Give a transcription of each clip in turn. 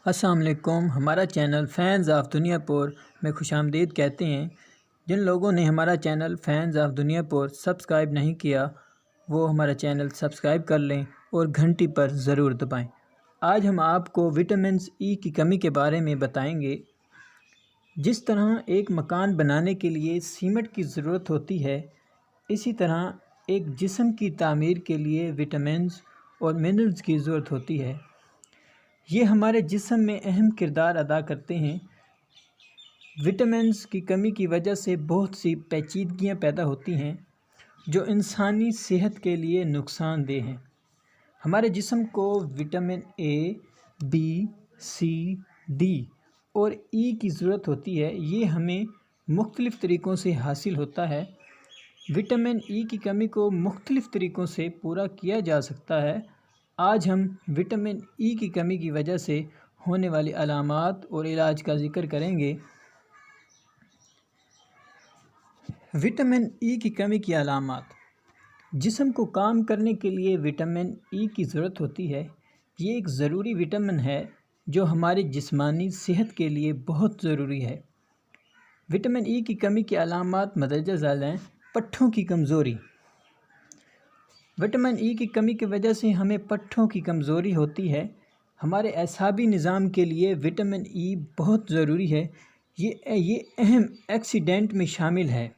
السلام علیکم۔ ہمارا چینل فینز آف دنیا پور میں خوش آمدید کہتے ہیں۔ جن لوگوں نے ہمارا چینل فینز آف دنیا پور سبسکرائب نہیں کیا وہ ہمارا چینل سبسکرائب کر لیں اور گھنٹی پر ضرور دبائیں۔ آج ہم آپ کو وٹامنز ای کی کمی کے بارے میں بتائیں گے۔ جس طرح ایک مکان بنانے کے لیے سیمنٹ کی ضرورت ہوتی ہے، اسی طرح ایک جسم کی تعمیر کے لیے وٹامنز اور منرلز کی ضرورت ہوتی ہے۔ یہ ہمارے جسم میں اہم کردار ادا کرتے ہیں۔ وٹامنز کی کمی کی وجہ سے بہت سی پیچیدگیاں پیدا ہوتی ہیں جو انسانی صحت کے لیے نقصان دہ ہیں۔ ہمارے جسم کو vitamin A, B, C, D اور ای کی ضرورت ہوتی ہے۔ یہ ہمیں مختلف طریقوں سے حاصل ہوتا ہے۔ وٹامن ای کی کمی کو مختلف طریقوں سے پورا کیا جا سکتا ہے۔ آج ہم وٹامن ای کی کمی کی وجہ سے ہونے والی علامات اور علاج کا ذکر کریں گے۔ وٹامن ای کی کمی کی علامات۔ جسم کو کام کرنے کے لیے وٹامن ای کی ضرورت ہوتی ہے۔ یہ ایک ضروری وٹامن ہے جو ہماری جسمانی صحت کے لیے بہت ضروری ہے۔ وٹامن ای کی کمی کی علامات مندرجہ ذیل ہیں۔ پٹھوں کی کمزوری۔ وٹامن ای کی کمی کی وجہ سے ہمیں پٹھوں کی کمزوری ہوتی ہے۔ ہمارے اعصابی نظام کے لیے وٹامن ای بہت ضروری ہے۔ یہ اہم ایکسیڈنٹ میں شامل ہے۔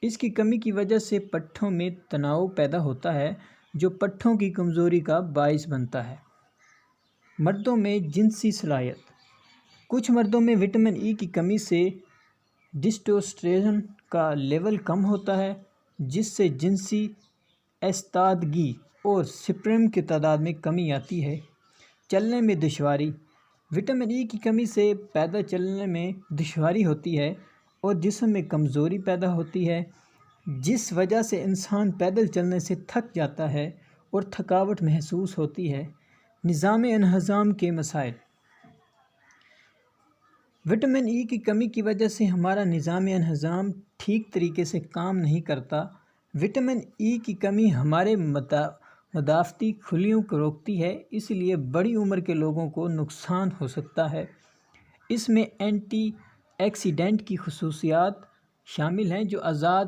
اس کی کمی کی وجہ سے پٹھوں میں تناؤ پیدا ہوتا ہے جو پٹھوں کی کمزوری کا باعث بنتا ہے۔ مردوں میں جنسی صلاحیت۔ کچھ مردوں میں وٹامن ای کی کمی سے ٹسٹوسٹیرون کا لیول کم ہوتا ہے جس سے جنسی ایستادگی اور سپرم کی تعداد میں کمی آتی ہے۔ چلنے میں دشواری۔ وٹامن ای کی کمی سے پیدل چلنے میں دشواری ہوتی ہے اور جسم میں کمزوری پیدا ہوتی ہے جس وجہ سے انسان پیدل چلنے سے تھک جاتا ہے اور تھکاوٹ محسوس ہوتی ہے۔ نظام انہضام کے مسائل۔ وٹامن ای کی کمی کی وجہ سے ہمارا نظام انہضام ٹھیک طریقے سے کام نہیں کرتا۔ وٹامن ای کی کمی ہمارے مدافعتی خلیوں کو روکتی ہے، اس لیے بڑی عمر کے لوگوں کو نقصان ہو سکتا ہے۔ اس میں اینٹی آکسیڈنٹ کی خصوصیات شامل ہیں جو آزاد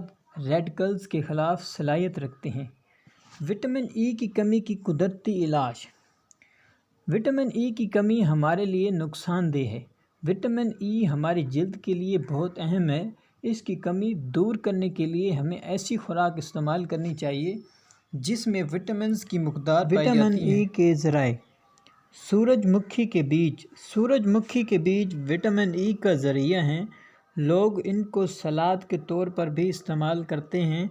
ریڈیکلز کے خلاف صلاحیت رکھتے ہیں۔ وٹامن ای کی کمی کی قدرتی علاج۔ وٹامن ای کی کمی ہمارے لیے نقصان دہ ہے۔ وٹامن ای ہماری جلد کے لیے بہت اہم ہے۔ اس کی کمی دور کرنے کے لیے ہمیں ایسی خوراک استعمال کرنی چاہیے جس میں وٹامنز کی مقدار پائی جاتی ہے۔ وٹامن ای کے ذرائع۔ سورج مکھی کے بیج۔ سورج مکھی کے بیج وٹامن ای کا ذریعہ ہیں۔ لوگ ان کو سلاد کے طور پر بھی استعمال کرتے ہیں۔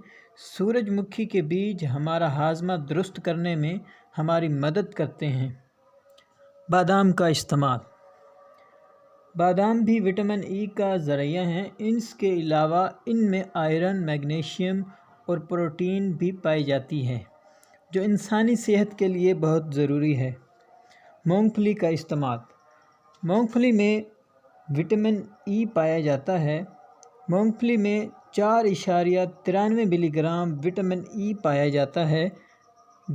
سورج مکھی کے بیج ہمارا ہاضمہ درست کرنے میں ہماری مدد کرتے ہیں۔ بادام کا استعمال۔ بادام بھی وٹامن ای کا ذریعہ ہیں۔ اس کے علاوہ ان میں آئرن، میگنیشیم اور پروٹین بھی پائی جاتی ہے جو انسانی صحت کے لیے بہت ضروری ہے۔ مونگ پھلی کا استعمال۔ مونگ پھلی میں وٹامن ای پایا جاتا ہے۔ مونگ پھلی میں 4.93 ملی گرام وٹامن ای پایا جاتا ہے۔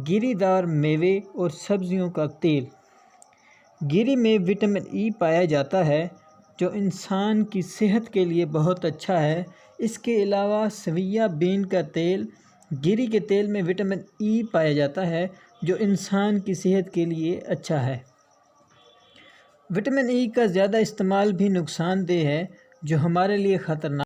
گری دار میوے اور سبزیوں کا تیل۔ گری میں وٹامن ای پایا جاتا ہے جو انسان کی صحت کے لیے بہت اچھا ہے۔ اس کے علاوہ سویا بین کا تیل۔ گری کے تیل میں وٹامن ای پایا جاتا ہے جو انسان کی صحت کے لیے اچھا ہے۔ وٹامن ای کا زیادہ استعمال بھی نقصان دہ ہے جو ہمارے لیے خطرناک